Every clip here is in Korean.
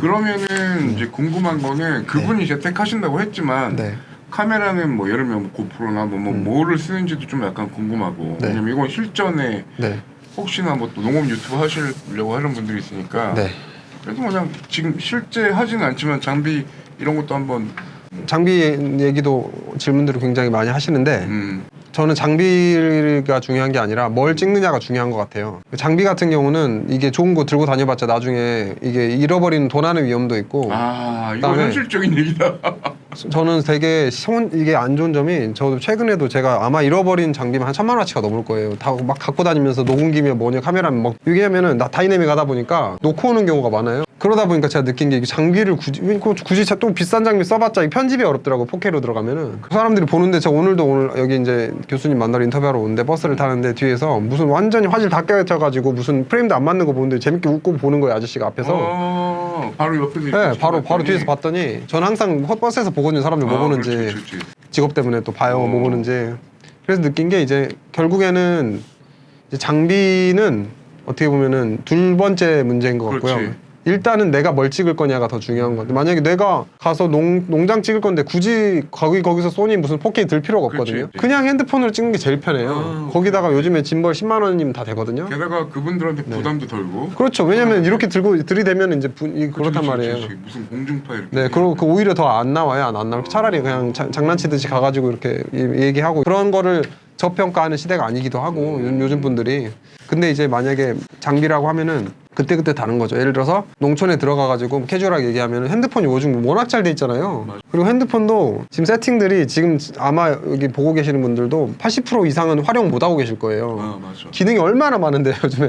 그러면은 이제 궁금한 거는 그분이 재택하신다고 했지만 카메라는 뭐 예를 들면 고프로나 뭐를 쓰는지도 좀 약간 궁금하고 왜냐면 이건 실전에 혹시나 뭐 또 농업 유튜브 하시려고 하는 분들이 있으니까 그래도 그냥 지금 실제 하지는 않지만 장비 이런 것도 한번 장비 얘기도 질문들을 굉장히 많이 하시는데 저는 장비가 중요한 게 아니라 뭘 찍느냐가 중요한 것 같아요. 장비 같은 경우는 이게 좋은 거 들고 다녀봤자 나중에 이게 잃어버리는 도난의 위험도 있고 이거 현실적인 얘기다. 저는 되게 이게 안 좋은 점이 저도 최근에도 제가 아마 잃어버린 장비만 한 1,000만 원어치가 넘을 거예요. 다 막 갖고 다니면서 녹음기며 뭐냐 카메라면 막 이게 하면은 나 다이내믹 하다 보니까 놓고 오는 경우가 많아요. 그러다 보니까 제가 느낀 게 장비를 굳이 또 비싼 장비 써봤자 편집이 어렵더라고 4K로 들어가면은. 그 사람들이 보는데 제가 오늘 여기 이제 교수님 만나러 인터뷰하러 오는데 버스를 타는데 뒤에서 무슨 완전히 화질 다 깨져가지고 무슨 프레임도 안 맞는 거 보는데 재밌게 웃고 보는 거예요 아저씨가 앞에서. 바로 옆에서 네, 바로 뒤에서 봤더니 저는 항상 버스에서 보거든요. 사람들 뭐 보는지 그렇지. 직업 때문에 또 봐요 뭐 보는지. 그래서 느낀 게 이제 결국에는 이제 장비는 어떻게 보면은 둘 번째 문제인 것 같고요. 일단은 내가 뭘 찍을 거냐가 더 중요한 건데 만약에 내가 가서 농장 찍을 건데 굳이 거기서 소니 무슨 4K 들 필요가 없거든요. 그냥 핸드폰으로 찍는 게 제일 편해요. 거기다가 요즘에 짐벌 10만 원이면 다 되거든요. 게다가 그분들한테 부담도 덜고. 그렇죠. 왜냐면 이렇게 들고 들이대면 이제 그렇단 말이에요. 무슨 공중파 이렇게. 네, 그리고 오히려 더 안 나와요. 안 나올 차라리 그냥 장난치듯이 가가지고 이렇게 얘기하고 그런 거를 저평가하는 시대가 아니기도 하고 요즘 분들이. 근데 이제 만약에 장비라고 하면은 그때그때 다른 거죠. 예를 들어서 농촌에 들어가가지고 캐주얼하게 얘기하면 핸드폰이 요즘 워낙 잘 돼 있잖아요. 그리고 핸드폰도 지금 세팅들이 지금 아마 여기 보고 계시는 분들도 80% 이상은 활용 못하고 계실 거예요. 기능이 얼마나 많은데 요즘에.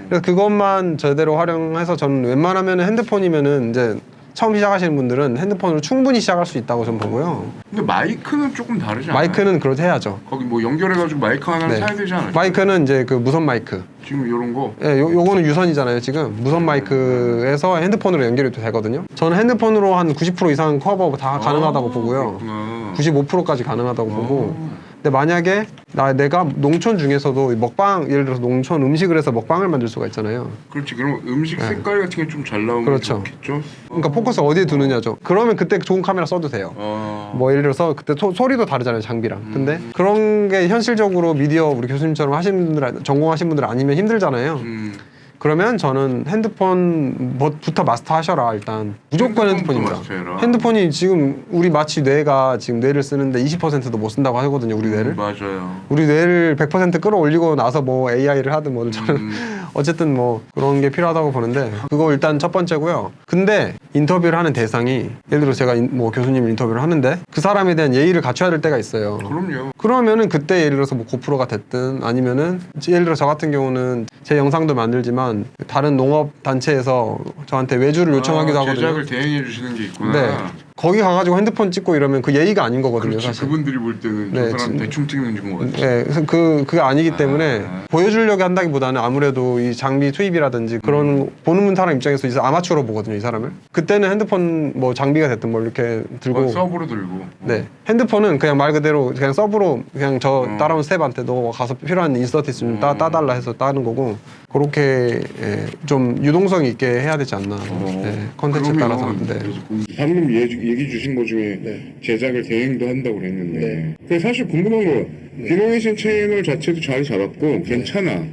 그래서 그것만 제대로 활용해서 저는 웬만하면 핸드폰이면은 이제 처음 시작하시는 분들은 핸드폰으로 충분히 시작할 수 있다고 저는 보고요. 근데 마이크는 조금 다르지 않아요? 마이크는 그렇게 해야죠. 거기 뭐 연결해가지고 마이크 하나를 사야 되지 않아요? 마이크는 이제 그 무선 마이크. 지금 요런 거? 예, 요거는 유선이잖아요 지금. 무선 마이크에서 핸드폰으로 연결이 되거든요. 저는 핸드폰으로 한 90% 이상 커버 다 가능하다고 보고요. 그렇구나. 95%까지 가능하다고 보고. 근데 만약에 내가 농촌 중에서도 먹방 예를 들어서 농촌 음식을 해서 먹방을 만들 수가 있잖아요. 그렇지. 그럼 음식 색깔 같은 게 좀 잘 나오면 좋겠죠? 그러니까 포커스 어디에 두느냐죠. 그러면 그때 좋은 카메라 써도 돼요. 뭐 예를 들어서 그때 소리도 다르잖아요 장비랑. 근데 그런 게 현실적으로 미디어 우리 교수님처럼 하신 분들 전공하신 분들 아니면 힘들잖아요. 그러면 저는 핸드폰부터 마스터 하셔라 일단. 무조건 핸드폰입니다. 핸드폰이 지금 우리 마치 뇌가 지금 뇌를 쓰는데 20%도 못 쓴다고 하거든요 우리 뇌를. 맞아요. 우리 뇌를 100% 끌어올리고 나서 뭐 AI를 하든 뭐 저는 어쨌든 뭐 그런 게 필요하다고 보는데 그거 일단 첫 번째고요. 근데 인터뷰를 하는 대상이 예를 들어 제가 뭐 교수님 인터뷰를 하는데 그 사람에 대한 예의를 갖춰야 될 때가 있어요. 그럼요. 그러면은 그때 예를 들어서 뭐 고프로가 됐든 아니면은 예를 들어 저 같은 경우는 제 영상도 만들지만 다른 농업 단체에서 저한테 외주를 요청하기도 하거든요. 제작을 대행해 주시는 게 있구나. 네. 거기 가가지고 핸드폰 찍고 이러면 그 예의가 아닌 거거든요. 그렇지, 사실. 그분들이 볼 때는 저 사람 대충 찍는 것 같아. 네, 그래서 그게 아니기 때문에 보여주려고 한다기보다는 아무래도 이 장비 투입이라든지 그런 보는 사람 입장에서 이 아마추어로 보거든요, 이 사람을. 그때는 핸드폰 뭐 장비가 됐든 뭐 이렇게 들고 서브로 들고. 네, 핸드폰은 그냥 말 그대로 그냥 서브로 그냥 저 따라온 스텝한테 너 가서 필요한 인서트 있으면 따달라 해서 따는 거고 그렇게 좀 유동성이 있게 해야 되지 않나. 컨텐츠에 따라서. 방금 얘기 주신 것 중에 제작을 대행도 한다고 그랬는데 그래서 사실 궁금한 거예요. 비노에이션 채널 자체도 자리 잡았고 괜찮아.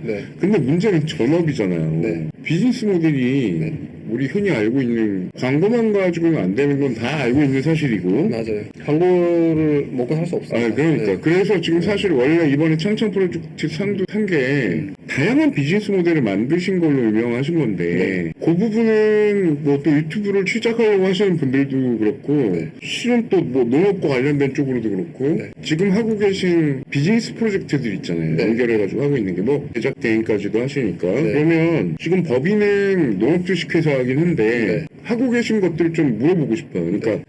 근데 문제는 전업이잖아요. 비즈니스 모델이 우리 흔히 알고 있는 광고만 가지고는 안 되는 건 다 알고 있는 사실이고. 맞아요. 광고를 먹고 살 수 없어요. 그러니까. 그래서 지금 사실 원래 이번에 창창 프로젝트 상도 한 게 다양한 비즈니스 모델을 만드신 걸로 유명하신 건데 그 부분은 뭐 또 유튜브를 시작하려고 하시는 분들도 그렇고 실은 또 뭐 농업과 관련된 쪽으로도 그렇고 지금 하고 계신 비즈니스 프로젝트들 있잖아요. 연결해가지고 하고 있는 게 뭐 제작 대행까지도 하시니까 그러면 지금 법인은 농업 주식회사이긴 한데 하고 계신 것들 좀 물어보고 싶어요. 그러니까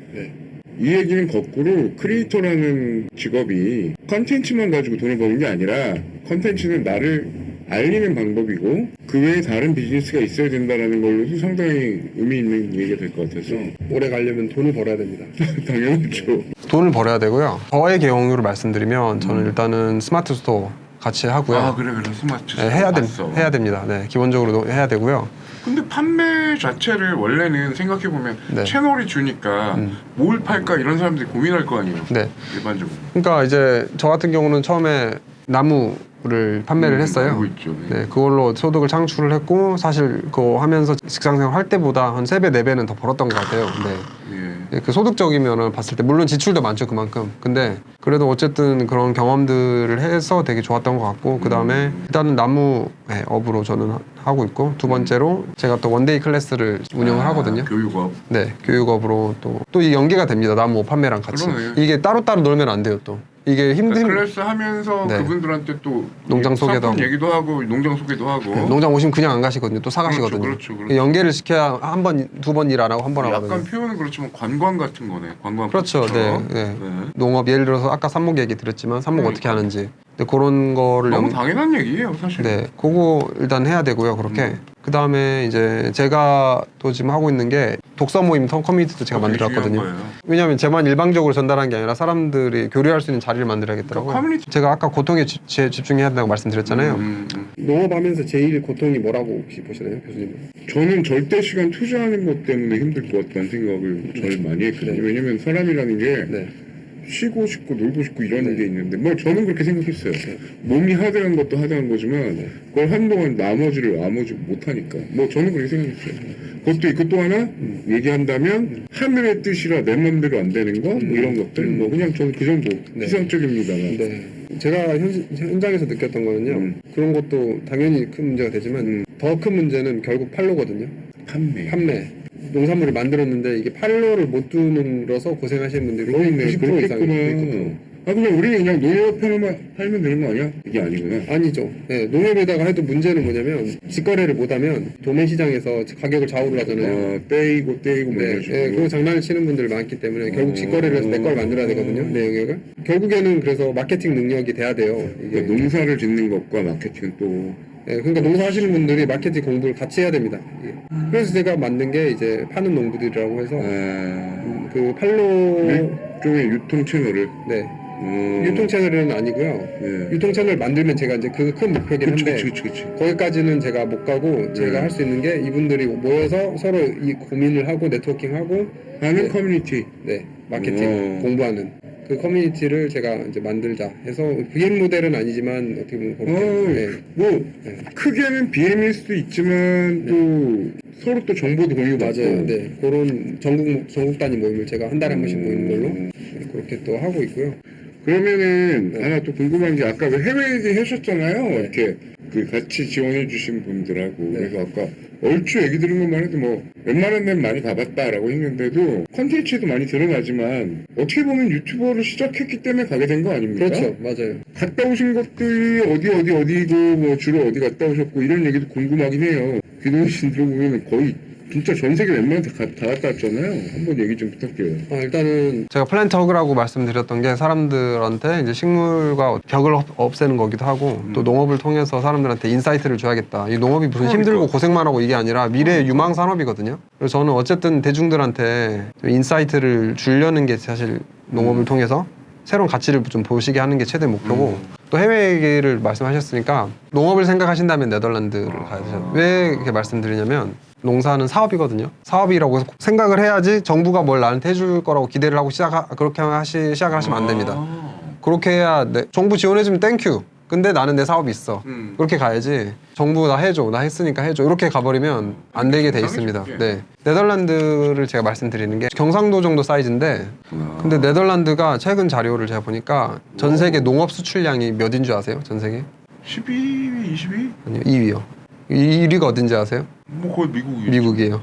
이 얘기는 거꾸로 크리에이터라는 직업이 컨텐츠만 가지고 돈을 버는 게 아니라 컨텐츠는 나를 알리는 방법이고 그 외에 다른 비즈니스가 있어야 된다는 걸로도 상당히 의미 있는 얘기가 될 것 같아서 오래 가려면 돈을 벌어야 됩니다. 당연하죠. 돈을 벌어야 되고요. 저의 경우를 말씀드리면 저는 일단은 스마트 스토어 같이 하고요. 그래 스마트 스토어 해야 됩니다. 네, 기본적으로 해야 되고요. 근데 판매 자체를 원래는 생각해보면 네. 채널이 주니까 뭘 팔까 이런 사람들이 고민할 거 아니에요. 네. 일반적으로. 그러니까 이제 저 같은 경우는 처음에 나무를 판매를 했어요. 알고 있죠. 네, 그걸로 소득을 창출을 했고 사실 그거 하면서 직장생활 할 때보다 한 3배, 4배는 더 벌었던 것 같아요. 네. 예. 그 소득적이면은 봤을 때 물론 지출도 많죠 그만큼. 근데 그래도 어쨌든 그런 경험들을 해서 되게 좋았던 것 같고 그 다음에 일단은 나무 업으로 저는 하고 있고 두 번째로 제가 또 원데이 클래스를 운영을 하거든요. 교육업. 네, 교육업으로 또 이 연계가 됩니다. 나무 업 판매랑 같이. 그러네. 이게 따로따로 놀면 안 돼요 또. 이게 힘든 클래스 하면서 네. 그분들한테 또 농장 소개도 상품 하고. 얘기도 하고 농장 소개도 하고. 농장 오시면 그냥 안 가시거든요. 또 사가시거든요. 그렇죠, 그렇죠. 연계를 시켜야 한 번, 두 번 일 안 하고 한 번 하거든요. 약간 표현은 그렇지만 관광 같은 거네. 관광. 그렇죠. 네, 코스처럼. 네. 농업 예를 들어서 아까 삽목 얘기 드렸지만 삽목 어떻게 하는지. 근데 그런 거를 너무 당연한 얘기예요, 사실. 네, 그거 일단 해야 되고요. 그렇게. 그 다음에 이제 제가 또 지금 하고 있는 게 독서 모임 커뮤니티도 제가 되게 만들었거든요. 중요한 거예요. 왜냐하면 제만 일방적으로 전달한 게 아니라 사람들이 교류할 수 있는 자리를 만들어야겠더라고요. 그러니까 커뮤니티. 제가 아까 고통에 집중해야 된다고 말씀드렸잖아요. 농업하면서 제일 고통이 뭐라고 혹시 보시나요, 교수님? 저는 절대 시간 투자하는 것 때문에 힘들 것 같다는 생각을 제일 많이 했거든요. 왜냐면 사람이라는 게 네. 쉬고 싶고 놀고 싶고 이런 게 있는데 뭐 저는 그렇게 생각했어요. 몸이 하드한 것도 하드한 거지만 그걸 한동안 나머지를 못하니까 뭐 저는 그렇게 생각했어요. 그것도 있고 또 하나 얘기한다면 하늘의 뜻이라 내 맘대로 안 되는 거 뭐 이런 것들 뭐 그냥 저는 그 정도 피상적입니다만 네. 제가 현장에서 느꼈던 거는요. 그런 것도 당연히 큰 문제가 되지만 더 큰 문제는 결국 판로거든요. 판매. 농산물을 만들었는데 이게 판로를 못 두는으로서 고생하시는 분들이 거의 90% 이상 있거든요. 아 그냥 우리는 그냥 농협 팔면 되는 거 아니야? 이게 아니구나. 아니죠. 네, 농협에다가 해도 문제는 뭐냐면 직거래를 못하면 도매 시장에서 가격을 좌우를 하잖아요. 떼이고 뭐 네, 이런 식으로. 네, 그거 장난을 치는 분들 많기 때문에 결국 직거래를 해서 내 걸 만들어야 되거든요. 내 영역을. 결국에는 그래서 마케팅 능력이 돼야 돼요. 이게. 그러니까 농사를 짓는 것과 마케팅은 또 네, 그러니까 농사하시는 분들이 마케팅 공부를 같이 해야 됩니다. 이게. 그래서 제가 만든 게 이제 파는 농부들이라고 해서 그 팔로 일종의 유통 채널을 네. 유통 채널은 아니고요. 네. 유통 채널 만들면 제가 이제 그 큰 목표긴 한데 그치. 거기까지는 제가 못 가고 제가 할 수 있는 게 이분들이 모여서 서로 이 고민을 하고 네트워킹하고 하는 커뮤니티. 네 마케팅 공부하는 그 커뮤니티를 제가 이제 만들자 해서 VM 모델은 아니지만 어떻게 보면 그렇게 뭐 크게는 BM일 수도 있지만 또 서로 또 정보도 공유받고. 맞아요. 네 그런 전국 단위 모임을 제가 한 달에 한 번씩 모이는 걸로 네, 그렇게 또 하고 있고요. 그러면은 하나 또 궁금한 게 아까 그 해외 얘기 하셨잖아요. 이렇게 그 같이 지원해 주신 분들하고 그래서 아까 얼추 얘기 들은 것만 해도 뭐 웬만한 데는 많이 가봤다라고 했는데도 컨텐츠도 많이 드러나지만 어떻게 보면 유튜버를 시작했기 때문에 가게 된 거 아닙니까? 그렇죠. 맞아요. 갔다 오신 것들이 어디고 뭐 주로 어디 갔다 오셨고 이런 얘기도 궁금하긴 해요. 귀동희 씨 들어보면 거의 진짜 전 세계 웬만한 데 다 갔다 왔잖아요. 한번 얘기 좀 부탁드려요. 일단은 제가 플랜트 허그라고 말씀드렸던 게 사람들한테 이제 식물과 벽을 없애는 거기도 하고 또 농업을 통해서 사람들한테 인사이트를 줘야겠다. 이 농업이 무슨 힘들고 고생만 하고 이게 아니라 미래의 유망 산업이거든요. 그래서 저는 어쨌든 대중들한테 좀 인사이트를 주려는 게 사실 농업을 통해서 새로운 가치를 좀 보시게 하는 게 최대 목표고 또 해외 얘기를 말씀하셨으니까 농업을 생각하신다면 네덜란드를 가야죠. 왜 이렇게 말씀드리냐면 농사는 사업이거든요. 사업이라고 생각을 해야지 정부가 뭘 나한테 해줄 거라고 기대를 하고 시작을 하시면 안 됩니다. 그렇게 해야 정부 지원해주면 땡큐. 근데 나는 내 사업이 있어. 그렇게 가야지. 정부 나 해줘. 나 했으니까 해줘. 이렇게 가버리면 안 되게 돼 있습니다. 네. 네덜란드를 제가 말씀드리는 게 경상도 정도 사이즈인데 근데 네덜란드가 최근 자료를 제가 보니까 전 세계 농업 수출량이 몇인 줄 아세요? 전 세계? 12위, 22위? 아니요. 2위요. 1위가 어딘지 아세요? 뭐 거의 미국이죠. 미국이에요.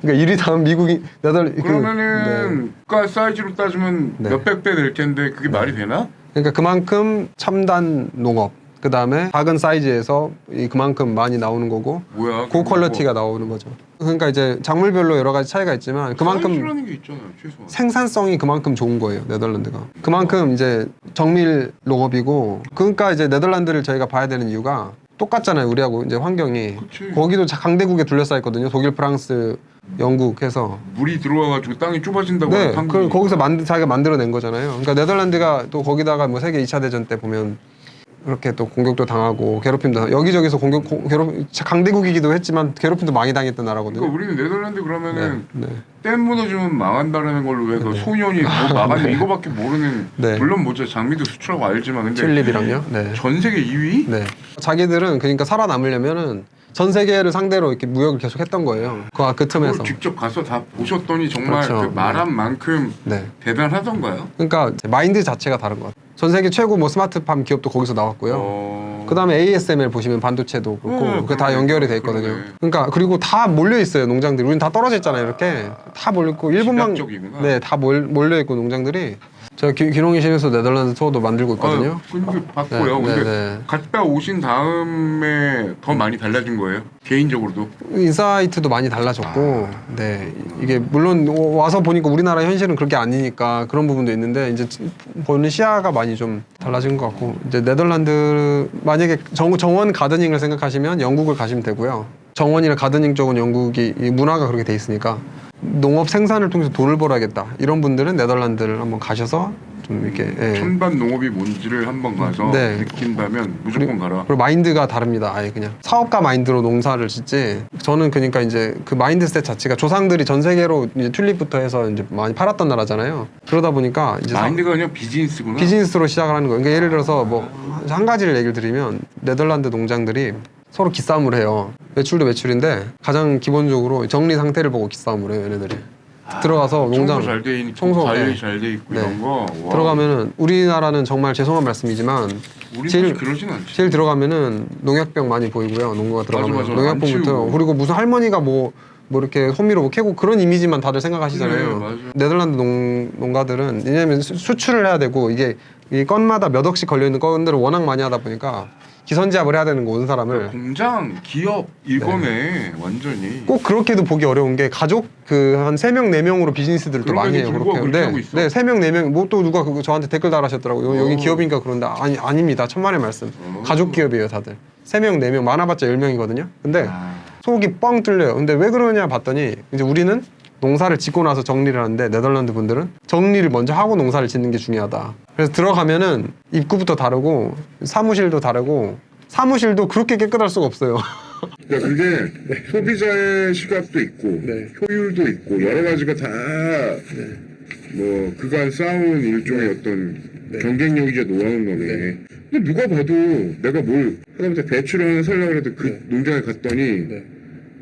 그러니까 1위 다음 미국이 그러면은 국가 사이즈로 따지면 몇백 배 될 텐데 그게 말이 되나? 그러니까 그만큼 첨단 농업 그 다음에 작은 사이즈에서 그만큼 많이 나오는 거고 뭐야? 고퀄리티가 나오는 거죠. 그러니까 이제 작물별로 여러 가지 차이가 있지만 그만큼 사이즈라는 게 있잖아요, 최소한. 생산성이 그만큼 좋은 거예요, 네덜란드가. 그만큼 이제 정밀 농업이고 그러니까 이제 네덜란드를 저희가 봐야 되는 이유가 똑같잖아요, 우리하고 이제 환경이. 그치. 거기도 강대국에 둘러싸여 있거든요. 독일, 프랑스, 영국 해서. 물이 들어와가지고 땅이 좁아진다고 네, 하는 한국이. 거기서 자기가 만들어낸 거잖아요. 그러니까 네덜란드가 또 거기다가 뭐 세계 2차 대전 때 보면 그렇게 또 공격도 당하고 괴롭힘도 여기저기서 강대국이기도 했지만 괴롭힘도 많이 당했던 나라거든요. 그러니까 우리는 네덜란드 그러면은 네. 댐 무너지면 망한다는 걸로 해서 소년이 뭐 망하는 이거밖에 모르는 네. 물론 뭐 장비도 수출하고 알지만 근데 튤립이랑요. 네. 전 세계 2위? 네. 자기들은 그러니까 살아남으려면은 전 세계를 상대로 이렇게 무역을 계속 했던 거예요. 그 틈에서. 그걸 직접 가서 다 보셨더니 정말 그렇죠. 그 말한 만큼 네. 대단하던가요? 그러니까 마인드 자체가 다른 것 같아요. 전 세계 최고 뭐 스마트팜 기업도 거기서 나왔고요. 그다음에 ASML 보시면 반도체도 그렇고 그게 다 연결이 돼 있거든요. 그러네. 그러니까 그리고 다 몰려 있어요 농장들이. 우린 다 떨어져 있잖아요. 이렇게 다 몰려 있고 일본만 집약적이구나. 네, 다 몰려 있고 농장들이. 제가 기농이 신에서 네덜란드 투어도 만들고 있거든요. 근데 봤고요. 네, 근데 네. 갔다 오신 다음에 더 많이 달라진 거예요? 개인적으로도? 인사이트도 많이 달라졌고, 네 이게 물론 와서 보니까 우리나라 현실은 그렇게 아니니까 그런 부분도 있는데 이제 보는 시야가 많이 좀 달라진 것 같고 이제 네덜란드 만약에 정원 가드닝을 생각하시면 영국을 가시면 되고요. 정원이나 가드닝 쪽은 영국이 이 문화가 그렇게 돼 있으니까 농업 생산을 통해서 돈을 벌어야겠다 이런 분들은 네덜란드를 한번 가셔서 좀 이렇게 천반 농업이 뭔지를 한번 가서 네. 느낀다면 무조건 가라. 그리고 마인드가 다릅니다. 아예 그냥 사업가 마인드로 농사를 짓지. 저는 그러니까 이제 그 마인드셋 자체가 조상들이 전 세계로 이제 튤립부터 해서 이제 많이 팔았던 나라잖아요. 그러다 보니까 이제 마인드가 그냥 비즈니스구나. 비즈니스로 시작을 하는 거예요. 그러니까 예를 들어서 뭐 한 가지를 얘기를 드리면 네덜란드 농장들이 서로 기싸움을 해요. 매출도 매출인데 가장 기본적으로 정리 상태를 보고 기싸움을 해요. 얘네들이. 들어가서 농장 청소 잘 돼 있고 청소, 관리 네. 잘 돼 있고 네. 이런 거 와. 들어가면은 우리나라는 정말 죄송한 말씀이지만 우리 제일- 그러진 않지. 제일 들어가면은 농약병 많이 보이고요. 농구가 들어가면 맞아. 안 농약병부터 치우고. 그리고 무슨 할머니가 뭐 이렇게 호미로 뭐 캐고 그런 이미지만 다들 생각하시잖아요. 네, 맞아요. 네덜란드 농가들은 왜냐면 수출을 해야 되고 이게 이 건마다 몇 억씩 걸려 있는 건들을 워낙 많이 하다 보니까 기선제압을 해야 되는 거 온 사람을 공장, 기업 이거네 완전히. 꼭 그렇게도 보기 어려운 게 가족 그 한 3명 4명으로 비즈니스들을 또 많이 해요. 그럼에도 불구하고 그렇게. 그렇게 하고 있어? 네, 3명 4명 뭐 또 누가 그거 저한테 댓글 달아셨더라고요. 여기 어. 기업인가 그런데 아닙니다. 천만의 말씀. 가족 기업이에요, 다들. 3명 4명 많아봤자 10명이거든요. 근데 속이 뻥 뚫려요. 근데 왜 그러냐 봤더니 이제 우리는 농사를 짓고 나서 정리를 하는데 네덜란드 분들은 정리를 먼저 하고 농사를 짓는 게 중요하다. 그래서 들어가면은 입구부터 다르고 사무실도 다르고 사무실도 그렇게 깨끗할 수가 없어요. 그러니까 그게 소비자의 시각도 있고 네. 효율도 있고 여러 가지가 다 뭐 그간 쌓아온 일종의 어떤 경쟁력이자 노하우인 거네. 근데 누가 봐도 내가 뭘 하다못해 배추를 하나 살려고 해도 그 농장에 갔더니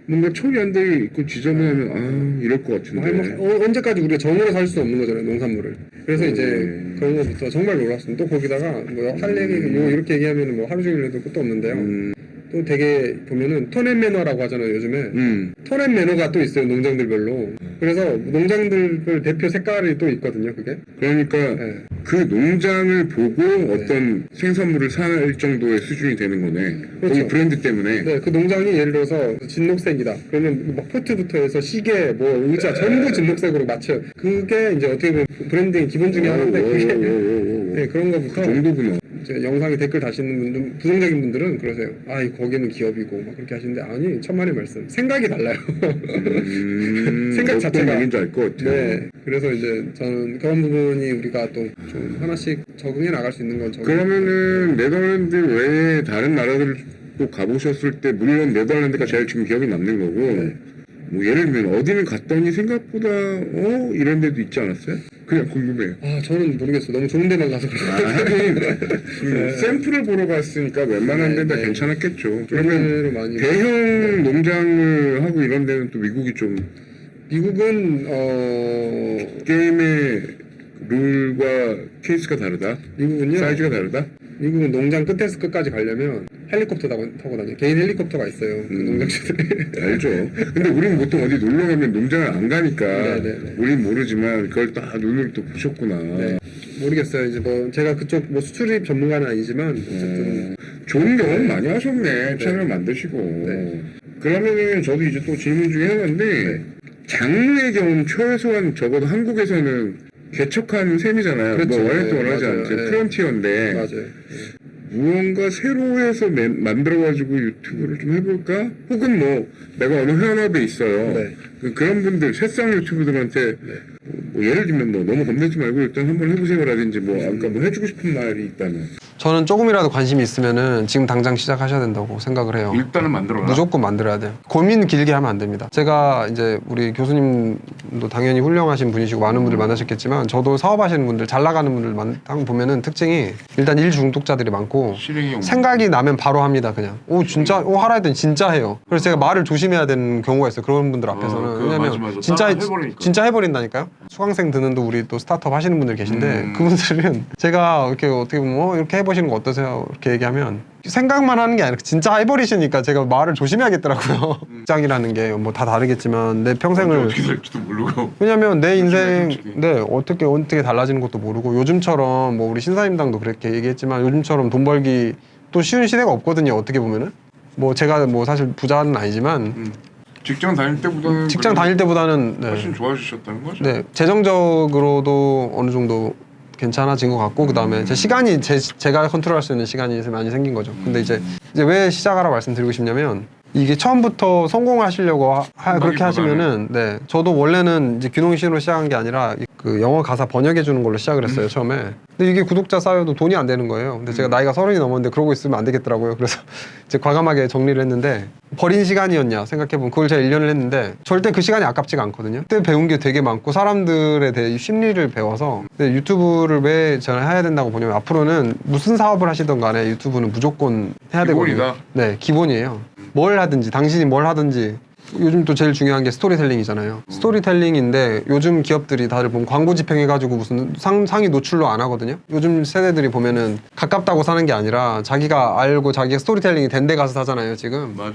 뭔가 처리 안 돼 있고 지저분하면 아 이럴 것 같은데. 언제까지 우리가 정으로 살 수 없는 거잖아요, 농산물을. 그래서 이제 그런 거부터 정말 놀랐습니다. 또 거기다가 뭐 할 얘기 뭐 이렇게 얘기하면 뭐 하루 종일 해도 끝도 없는데요. 또 되게 보면은 턴앤 매너라고 하잖아요, 요즘에. 턴앤 매너가 또 있어요, 농장들별로. 그래서 농장들 대표 색깔이 또 있거든요, 그게. 그러니까 네. 그 농장을 보고 어떤 생산물을 살 정도의 수준이 되는 거네. 그렇죠. 거기 브랜드 때문에. 네, 그 농장이 예를 들어서 진녹색이다. 그러면 막 포트부터 해서 시계, 뭐 의자 전부 진녹색으로 맞춰요. 그게 이제 어떻게 보면 브랜딩 기본 중에 하나인데 그게 네, 그런 거부터 그 정도구나. 이제 영상에 댓글 다시는 분들, 부정적인 분들은 그러세요. 아, 거기는 기업이고 막 그렇게 하시는데 아니, 천만의 말씀. 생각이 달라요. 생각 어떤 자체가. 얘기인지 알 것 같아요. 네, 그래서 이제 저는 그런 부분이 우리가 또 좀 하나씩 적응해 나갈 수 있는 건 그러면은 네덜란드 외에 다른 나라들을 꼭 가보셨을 때 물론 네덜란드가 제일 지금 기억에 남는 거고 뭐 예를 들면 어디를 갔더니 생각보다 이런 데도 있지 않았어요? 그냥 궁금해요. 아, 저는 모르겠어요. 너무 좋은 데만 가서 하긴 샘플을 보러 갔으니까 웬만한 데는 다 네. 괜찮았겠죠. 그러면 그러면 많이 대형 농장을 하고 이런 데는 또 미국이 좀 미국은 게임의 룰과 케이스가 다르다? 미국은요. 사이즈가 다르다? 미국은 농장 끝에서 끝까지 가려면 헬리콥터 타고 다녀요. 개인 헬리콥터가 있어요. 그 농장주들이. 알죠. 근데 우리는 보통 어디 놀러 가면 농장을 안 가니까 네네네. 우린 모르지만 그걸 다 눈으로 또 보셨구나. 네. 모르겠어요. 이제 뭐 제가 그쪽 뭐 수출입 전문가는 아니지만 어쨌든 좋은 경험 많이 하셨네. 채널 만드시고. 네. 그러면은 저도 이제 또 질문 중에 하나인데 장르의 경험 최소한 적어도 한국에서는 개척한 셈이잖아요. 그렇죠. 뭐 원래 또 네, 원하지 맞아요. 않지. 네. 프론티어인데 맞아요. 무언가 새로 해서 만들어가지고 유튜브를 좀 해볼까? 혹은 뭐 내가 어느 회원업에 있어요. 네. 그런 분들 새싹 유튜브들한테 뭐 예를 들면 뭐 너무 겁내지 말고 일단 한번 해보세요라든지 뭐 아까 뭐 해주고 싶은 말이 있다면 저는 조금이라도 관심이 있으면은 지금 당장 시작하셔야 된다고 생각을 해요. 일단은 만들어라. 무조건 만들어야 돼요. 고민 길게 하면 안 됩니다. 제가 이제 우리 교수님도 당연히 훌륭하신 분이시고 많은 분들 만나셨겠지만 저도 사업하시는 분들 잘 나가는 분들 한번 보면은 특징이 일단 일 중독자들이 많고 실행이 없는 생각이 나면 바로 합니다. 그냥 오 진짜 오 하라 했더니 진짜 해요. 그래서 제가 말을 조심해야 되는 경우가 있어요. 그런 분들 앞에서는 그거 왜냐면 맞아. 진짜 해버리니까. 진짜 해버린다니까요. 수강생 드는 또 우리 또 스타트업 하시는 분들 계신데 그분들은 제가 이렇게 어떻게 보면 이렇게 해보시는 거 어떠세요? 이렇게 얘기하면 생각만 하는 게 아니라 진짜 해버리시니까 제가 말을 조심해야겠더라고요. 직장이라는 게 뭐 다 다르겠지만 내 평생을 어떻게 될지도 모르고. 왜냐면 내 인생 솔직히. 네 어떻게 달라지는 것도 모르고 요즘처럼 뭐 우리 신사임당도 그렇게 얘기했지만 요즘처럼 돈 벌기 또 쉬운 시대가 없거든요. 어떻게 보면은 뭐 제가 뭐 사실 부자는 아니지만 직장 다닐 때보다는 직장 다닐 때보다는 네, 훨씬 좋아지셨다는 거죠. 네 재정적으로도 어느 정도 괜찮아진 것 같고 그 다음에 제 시간이 제가 컨트롤할 수 있는 시간이 많이 생긴 거죠. 근데 이제 왜 시작하라 말씀드리고 싶냐면 이게 처음부터 성공하시려고 그렇게 하시면은 네 저도 원래는 이제 귀농신으로 시작한 게 아니라 그 영어 가사 번역해 주는 걸로 시작을 했어요 처음에. 근데 이게 구독자 쌓여도 돈이 안 되는 거예요. 근데 제가 나이가 30이 넘었는데 그러고 있으면 안 되겠더라고요. 그래서 이제 과감하게 정리를 했는데 버린 시간이었냐 생각해보면 그걸 제가 1년을 했는데 절대 그 시간이 아깝지가 않거든요. 그때 배운 게 되게 많고 사람들에 대해 심리를 배워서 근데 유튜브를 왜 저는 해야 된다고 보냐면 앞으로는 무슨 사업을 하시던 간에 유튜브는 무조건 해야 되거든요. 기본이다. 네 기본이에요. 뭘 하든지 당신이 뭘 하든지 요즘 또 제일 중요한 게 스토리텔링이잖아요. 스토리텔링인데 요즘 기업들이 다들 보면 광고 집행해가지고 무슨 상위 노출로 안 하거든요. 요즘 세대들이 보면은 가깝다고 사는 게 아니라 자기가 알고 자기가 스토리텔링이 된 데 가서 사잖아요 지금. 맞아요.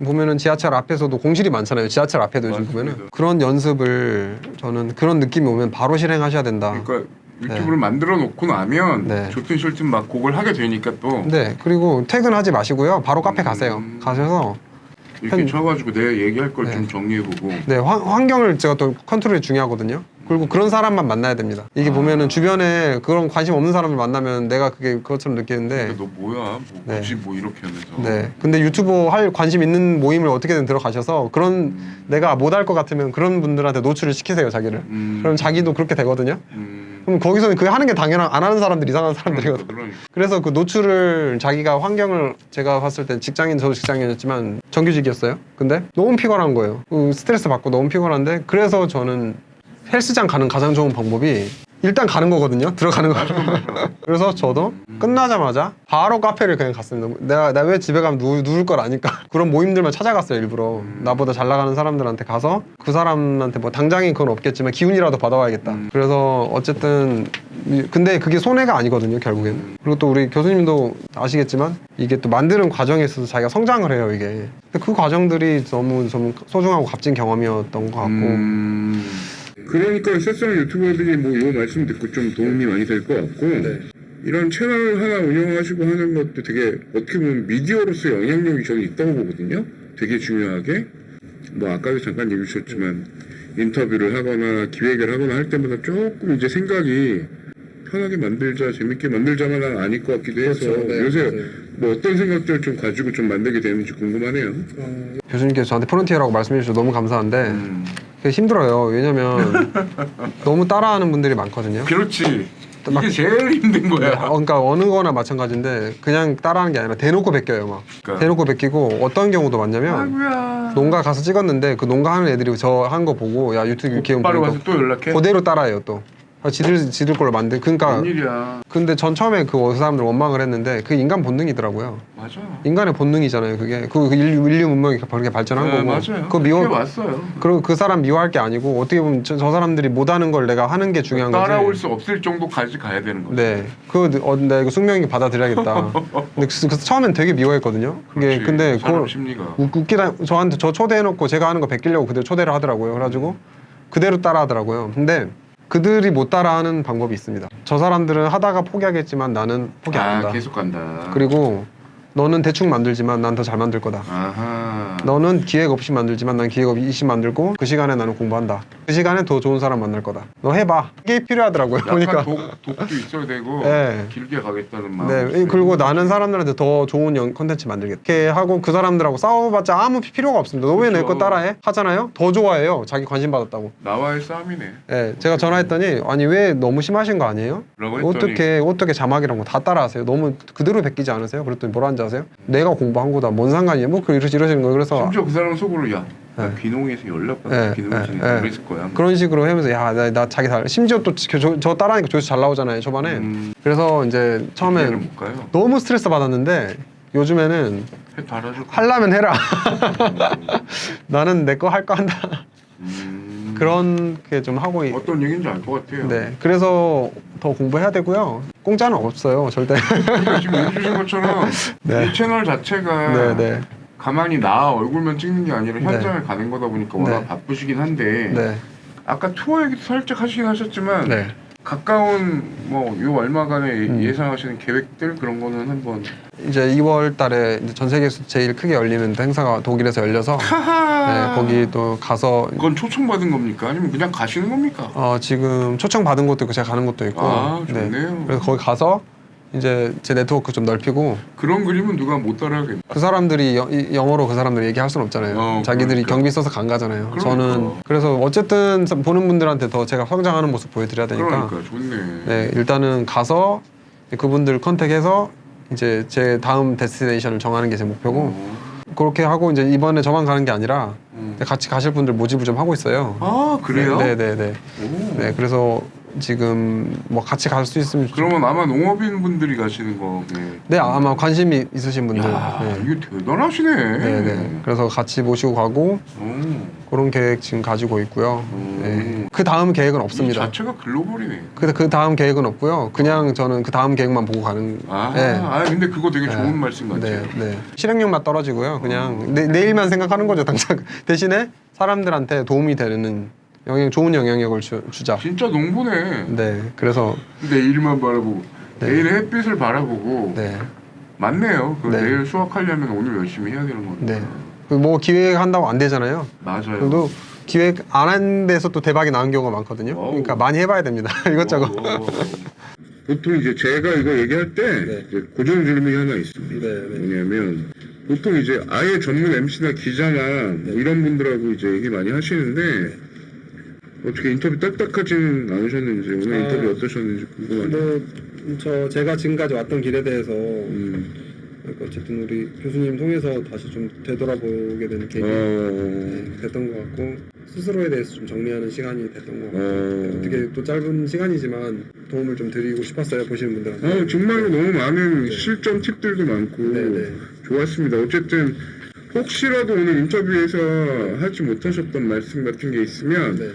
보면은 지하철 앞에서도 공실이 많잖아요. 지하철 앞에도 요즘 맞습니다. 보면은 그런 연습을 저는 그런 느낌이 오면 바로 실행하셔야 된다. 그러니까 유튜브를 만들어 놓고 나면 네. 좋든 싫든 막 그걸 하게 되니까 또 네 그리고 퇴근하지 마시고요. 바로 카페 가세요. 가셔서 이렇게 쳐가지고 내가 얘기할 걸 네. 좀 정리해보고. 네, 환경을 제가 또 컨트롤이 중요하거든요. 그리고 그런 사람만 만나야 됩니다. 이게 보면은 주변에 그런 관심 없는 사람을 만나면 내가 그것처럼 느끼는데 너 뭐야? 뭐 네. 굳이 뭐 이렇게 하면서. 네. 근데 유튜버 할 관심 있는 모임을 어떻게든 들어가셔서 그런 내가 못 할 것 같으면 그런 분들한테 노출을 시키세요, 자기를. 그럼 자기도 그렇게 되거든요. 그럼 거기서는 그 하는 게 당연한 안 하는 사람들 이상한 사람들이거든요. 그러니까. 그래서 그 노출을 자기가 환경을 제가 봤을 때 저도 직장인이었지만 정규직이었어요. 근데 너무 피곤한 거예요. 그 스트레스 받고 너무 피곤한데 그래서 저는 헬스장 가는 가장 좋은 방법이 일단 가는 거거든요. 들어가는 거. 그래서 저도 끝나자마자 바로 카페를 그냥 갔습니다. 내가 왜 집에 가면 누울 걸 아니까 그런 모임들만 찾아갔어요. 일부러 나보다 잘 나가는 사람들한테 가서 그 사람한테 뭐 당장이 그건 없겠지만 기운이라도 받아와야겠다. 그래서 어쨌든 근데 그게 손해가 아니거든요. 결국엔. 그리고 또 우리 교수님도 아시겠지만 이게 또 만드는 과정에 있어서 자기가 성장을 해요. 이게. 근데 그 과정들이 너무 소중하고 값진 경험이었던 것 같고 그러니까 세상 유튜버들이 뭐 이 말씀 듣고 좀 도움이 많이 될 것 같고 이런 채널 하나 운영하시고 하는 것도 되게 어떻게 보면 미디어로서 영향력이 저는 있다고 보거든요. 되게 중요하게 뭐 아까도 잠깐 얘기 주셨지만 인터뷰를 하거나 기획을 하거나 할 때마다 조금 이제 생각이 편하게 만들자 재밌게 만들자만 아닐 것 같기도 해서 그렇죠. 네, 요새 맞아요. 뭐 어떤 생각들 좀 가지고 좀 만들게 되는지 궁금하네요. 교수님께서 저한테 프론티어라고 말씀해 주셔서 너무 감사한데 그게 힘들어요. 왜냐면 너무 따라하는 분들이 많거든요. 그렇지. 막- 이게 제일 힘든 거야. 그러니까 어느 거나 마찬가지인데 그냥 따라하는 게 아니라 대놓고 베껴요. 막 그러니까. 대놓고 베끼고 어떤 경우도 많냐면 아이고야. 농가 가서 찍었는데 그 농가 하는 애들이 저 한 거 보고 야 유튜브 이렇게 바로 보니까 가서 또 연락해. 그대로 따라해요 또. 지들 걸로 만들. 그러니까 웬일이야. 근데 전 처음에 그 사람들 원망을 했는데 그게 인간 본능이더라고요. 맞아. 인간의 본능이잖아요. 그게 그 인류 문명이 그렇게 발전한 네, 거고. 맞아요. 그거 그렇게 왔어요. 그리고 그 사람 미워할 게 아니고 어떻게 보면 저 사람들이 못하는 걸 내가 하는 게 중요한 거지. 따라올 수 없을 정도까지 가야 되는 거죠. 네, 내가 이거 숙명이 받아들여야겠다. 근데 처음엔 되게 미워했거든요. 그게 그렇지. 근데 사람 그걸 심리가. 웃기다 저한테 저 초대해놓고 제가 하는 거 베끼려고 그대로 초대를 하더라고요. 그래가지고 그대로 따라하더라고요. 근데 그들이 못 따라하는 방법이 있습니다. 저 사람들은 하다가 포기하겠지만 나는 포기 안 한다. 계속 간다. 그리고 너는 대충 만들지만 난 더 잘 만들 거다. 아하. 너는 기획 없이 만들지만 난 기획 없이 만들고 그 시간에 나는 공부한다. 그 시간에 더 좋은 사람 만날 거다. 너 해봐. 이게 필요하더라고요. 약간 보니까. 독도 있어야 되고 네. 길게 가겠다는 마음. 네, 그리고 나는 사람들한테 더 좋은 콘텐츠 만들겠다. 이렇게 하고 그 사람들하고 싸워봤자 아무 필요가 없습니다. 너 왜 내 거 그렇죠. 따라해? 하잖아요. 더 좋아해요. 자기 관심 받았다고. 나와의 싸움이네. 네, 제가 전화했더니 아니 왜 너무 심하신 거 아니에요? 라고 했더니 어떻게 자막이랑 거 다 따라하세요? 너무 그대로 베끼지 않으세요? 그랬더니 뭐라 하는지 아세요? 내가 공부한 거다. 뭔 상관이에요? 뭐 이러시는 거예요. 그래서 심지어 그 사람은 속으로 야, 나 네. 귀농에서 연락 네, 받아 귀농이지 네, 그랬을 거야. 그런 식으로 하면서 야 나 자기 잘 심지어 또 저 따라하니까 조회수 잘 나오잖아요 초반에. 그래서 이제 이해를 처음엔 못 가요. 너무 스트레스 받았는데 요즘에는 해 달아줘. 하려면 해라. 나는 내 거 할 거 한다. 그런 게 좀 하고 어떤 얘기인지 알 것 같아요. 네, 그래서 더 공부해야 되고요. 공짜는 없어요, 절대. 그러니까 지금 얘기해 주신 것처럼 네. 이 채널 자체가 네, 네, 가만히 나 얼굴만 찍는 게 아니라 네. 현장을 가는 거다 보니까 워낙 네. 바쁘시긴 한데 네, 아까 투어 얘기도 살짝 하시긴 하셨지만 네. 가까운 뭐 요 얼마간의 예상하시는 계획들 그런 거는 한번 이제 2월달에 전 세계에서 제일 크게 열리는 행사가 독일에서 열려서 네, 거기 또 가서 그건 초청받은 겁니까? 아니면 그냥 가시는 겁니까? 지금 초청 받은 것도 있고 제가 가는 것도 있고. 아, 좋네요. 그래서 거기 가서 이제 제 네트워크 좀 넓히고 그런 그림은 누가 못 따라하겠네. 그 사람들이 영어로 그 사람들 얘기할 수는 없잖아요. 자기들이 그러니까. 경비 써서 간 가잖아요. 그러니까. 저는 그래서 어쨌든 보는 분들한테 더 제가 성장하는 모습 보여드려야 되니까. 그러니까 좋네. 네, 일단은 가서 그분들 컨택해서 이제 제 다음 데스티네이션을 정하는 게 제 목표고 그렇게 하고 이제 이번에 저만 가는 게 아니라 같이 가실 분들 모집을 좀 하고 있어요. 아 그래요? 네, 네, 네. 오. 네, 그래서 지금 뭐 같이 갈 수 있으면 그러면 아마 농업인 분들이 가시는 거네. 네, 아마 관심이 있으신 분들. 야, 네. 이게 대단하시네. 네, 네. 그래서 같이 모시고 가고 그런 계획 지금 가지고 있고요. 네. 그 다음 계획은 이 없습니다. 자체가 글로벌이네. 그 다음 계획은 없고요. 그냥 저는 그 다음 계획만 보고 가는. 근데 그거 되게 좋은 네. 말씀 같아요. 네, 네. 실행력만 떨어지고요. 그냥 내일만 생각하는 거죠, 당장. 대신에 사람들한테 도움이 되는 좋은 영향력을 주자. 진짜 농부네. 네, 그래서 내일만 바라보고 네. 내일의 햇빛을 바라보고 네, 맞네요. 그 네. 내일 수확하려면 오늘 열심히 해야 되는 건데. 네. 뭐 기획한다고 안 되잖아요. 맞아요. 그래도 기획 안 한 데서 또 대박이 나는 경우가 많거든요. 와우. 그러니까 많이 해봐야 됩니다. 이것저것. 보통 이제 제가 이거 얘기할 때 네. 이제 고정 질문이 하나 있습니다. 네, 네. 뭐냐면 보통 이제 아예 전문 MC나 기자나 뭐 이런 분들하고 이제 얘기 많이 하시는데 어떻게 인터뷰 딱딱하지는 않으셨는지 오늘 인터뷰 어떠셨는지 궁금하네요. 제가 지금까지 왔던 길에 대해서 그러니까 어쨌든 우리 교수님 통해서 다시 좀 되돌아보게 되는 계기 됐던 것 같고 스스로에 대해서 좀 정리하는 시간이 됐던 것 같고 어떻게 또 짧은 시간이지만 도움을 좀 드리고 싶었어요, 보시는 분들한테. 정말로 너무 많은 실전 팁들도 많고 네. 좋았습니다. 어쨌든 혹시라도 오늘 인터뷰에서 하지 못하셨던 말씀 같은 게 있으면 네.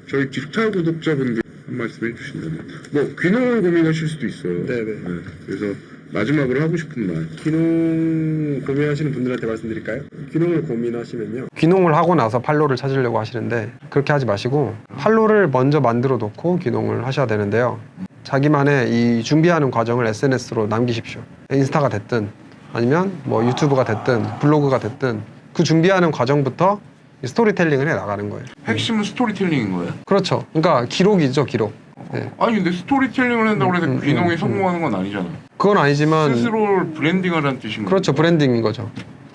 저희 빅타 구독자분들 한 말씀 해주신다면 뭐 귀농을 고민하실 수도 있어요. 네네. 그래서 마지막으로 하고 싶은 말. 귀농 고민하시는 분들한테 말씀드릴까요? 귀농을 고민하시면요. 귀농을 하고 나서 판로를 찾으려고 하시는데 그렇게 하지 마시고 판로를 먼저 만들어 놓고 귀농을 하셔야 되는데요. 자기만의 이 준비하는 과정을 SNS로 남기십시오. 인스타가 됐든 아니면 뭐 유튜브가 됐든 블로그가 됐든 그 준비하는 과정부터 스토리텔링을 해 나가는 거예요. 핵심은 스토리텔링인 거예요? 그렇죠. 그러니까 기록이죠, 기록. 네. 아니 근데 스토리텔링을 한다고 해서 귀농에 성공하는 건 아니잖아. 그건 아니지만 스스로를 브랜딩하라는 뜻인 거죠. 그렇죠, 브랜딩인 거죠.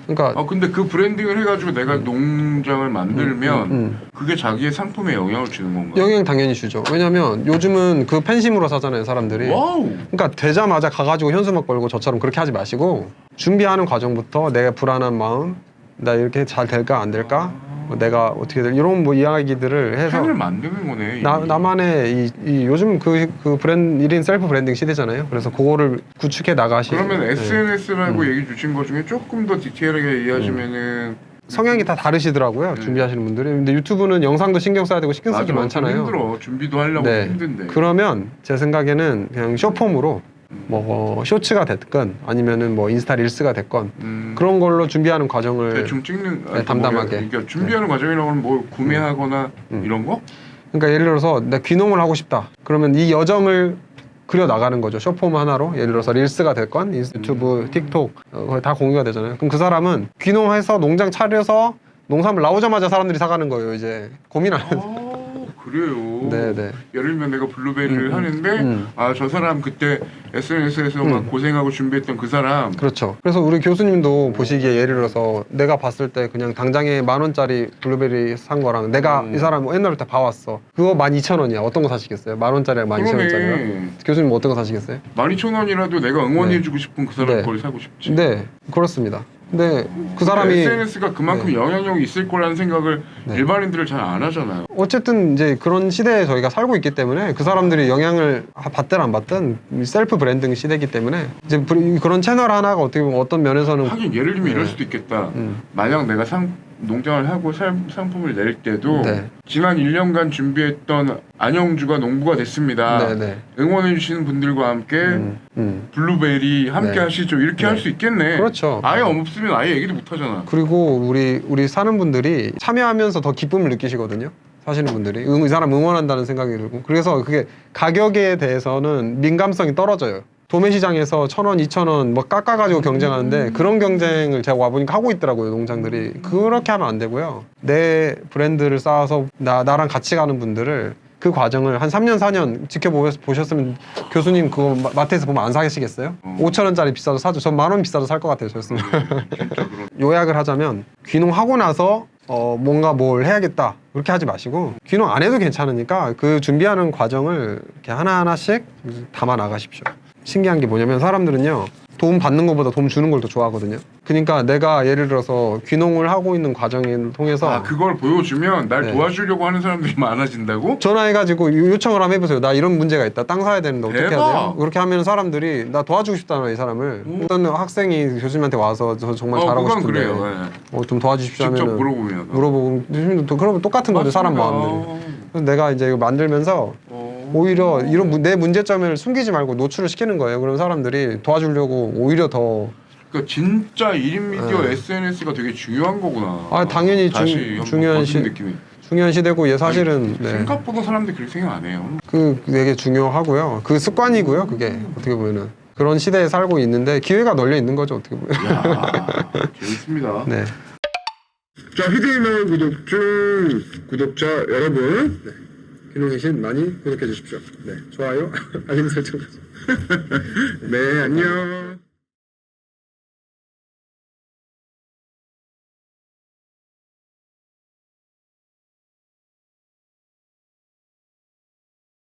그러니까 근데 그 브랜딩을 해가지고 내가 농장을 만들면 그게 자기의 상품에 영향을 주는 건가요? 영향 당연히 주죠. 왜냐면 요즘은 그 팬심으로 사잖아요, 사람들이. 와우. 그러니까 되자마자 가가지고 현수막 걸고 저처럼 그렇게 하지 마시고 준비하는 과정부터 내가 불안한 마음, 나 이렇게 잘 될까 안 될까, 내가 어떻게 될 이런 뭐 이야기들을 해서 팬을 만드는 거네. 나만의 이 요즘 그 브랜드 1인 셀프 브랜딩 시대잖아요. 그래서 그거를 구축해 나가시면 그러면 SNS라고 얘기 주신 것 중에 조금 더 디테일하게 이해하시면은 성향이 다 다르시더라고요. 준비하시는 분들이. 근데 유튜브는 영상도 신경 써야 되고 신경 쓸 게 많잖아요. 힘들어. 준비도 하려고 네. 힘든데. 그러면 제 생각에는 그냥 쇼폼으로 뭐 쇼츠가 됐건 아니면은 뭐 인스타 릴스가 됐건 그런 걸로 준비하는 과정을 대충 찍는 담담하게. 그러니까 준비하는 과정이라고 하면 뭐 구매하거나 이런 거? 그러니까 예를 들어서 나 귀농을 하고 싶다. 그러면 이 여정을 그려 나가는 거죠. 쇼폼 하나로. 예를 들어서 릴스가 됐건 유튜브, 틱톡 거의 다 공유가 되잖아요. 그럼 그 사람은 귀농해서 농장 차려서 농산물 나오자마자 사람들이 사가는 거예요. 이제 고민 안 해도. 그래요. 네네. 예를 들면 내가 블루베리를 하는데 아 저 사람 그때 SNS에서 막 고생하고 준비했던 그 사람. 그렇죠. 그래서 우리 교수님도 보시기에 예를 들어서 내가 봤을 때 그냥 당장에 10,000원짜리 블루베리 산 거랑 내가 이 사람 옛날부터 봐왔어. 그거 12,000원이야. 어떤 거 사시겠어요? 10,000원짜리랑 12,000원짜리랑? 그러네. 교수님 어떤 거 사시겠어요? 12,000원이라도 내가 응원해주고 싶은 그 사람 네. 걸 사고 싶지. 네, 그렇습니다. 근데 그 사람이 SNS가 그만큼 영향력이 있을 거라는 생각을 일반인들은 잘 안 하잖아요. 어쨌든 이제 그런 시대에 저희가 살고 있기 때문에 그 사람들이 영향을 받든 안 받든 셀프 브랜딩 시대이기 때문에 이제 그런 채널 하나가 어떻게 보면 어떤 면에서는 하긴 예를 들면 이럴 수도 있겠다. 만약 내가 농장을 하고 상품을 낼 때도 네. 지난 1년간 준비했던 안영주가 농부가 됐습니다. 네네. 응원해주시는 분들과 함께 블루베리 함께 네. 하시죠. 이렇게 할 수 있겠네. 그렇죠. 아예 없으면 아예 얘기도 못 하잖아. 그리고 우리 사는 분들이 참여하면서 더 기쁨을 느끼시거든요. 사시는 분들이 이 사람 응원한다는 생각이 들고 그래서 그게 가격에 대해서는 민감성이 떨어져요. 도매 시장에서 1,000원, 2,000원 뭐 깎아가지고 경쟁하는데 그런 경쟁을 제가 와보니까 하고 있더라고요, 농장들이. 그렇게 하면 안 되고요. 내 브랜드를 쌓아서 나랑 같이 가는 분들을 그 과정을 한 3년, 4년 지켜보셨으면 교수님 그거 마트에서 보면 안 사시겠어요? 5,000원짜리 비싸도 사죠. 전 10,000원 비싸도 살 것 같아요, 저였으면. 요약을 하자면 귀농하고 나서 뭔가 뭘 해야겠다 그렇게 하지 마시고 귀농 안 해도 괜찮으니까 그 준비하는 과정을 이렇게 하나하나씩 담아 나가십시오. 신기한 게 뭐냐면 사람들은요 도움 받는 것보다 도움 주는 걸 더 좋아하거든요. 그러니까 내가 예를 들어서 귀농을 하고 있는 과정을 통해서 아 그걸 보여주면 날 네. 도와주려고 하는 사람들이 많아진다고? 전화해가지고 요청을 한번 해보세요. 나 이런 문제가 있다. 땅 사야 되는데 어떻게 해야 대박! 돼요? 그렇게 하면 사람들이 나 도와주고 싶다는 이 사람을 어떤 학생이 교수님한테 와서 저 정말 잘하고 그건 싶은데 그래요. 네. 좀 도와주십시오 직접 하면 물어보면 물어보고 그러면 똑같은 거죠. 사람 마음들. 그래서 내가 이제 이거 만들면서 오히려 내 문제점을 숨기지 말고 노출을 시키는 거예요. 그럼 사람들이 도와주려고 오히려 더 그러니까 진짜 1인 미디어 SNS가 되게 중요한 거구나. 아, 당연히 다시 중요한 느낌이. 중요한 시대고 얘 사실은 네. 생각보다 사람들이 그렇게 생각 안 해요. 그 되게 중요하고요. 그 습관이고요. 그게 어떻게 보면은 그런 시대에 살고 있는데 기회가 널려 있는 거죠. 어떻게 보면. 이야, 재밌습니다. 네. 자, 히든마을 구독자 여러분. 네. 귀농이신 많이 구독해 주십시오. 네, 좋아요, 알림 설정까지. 네, 안녕.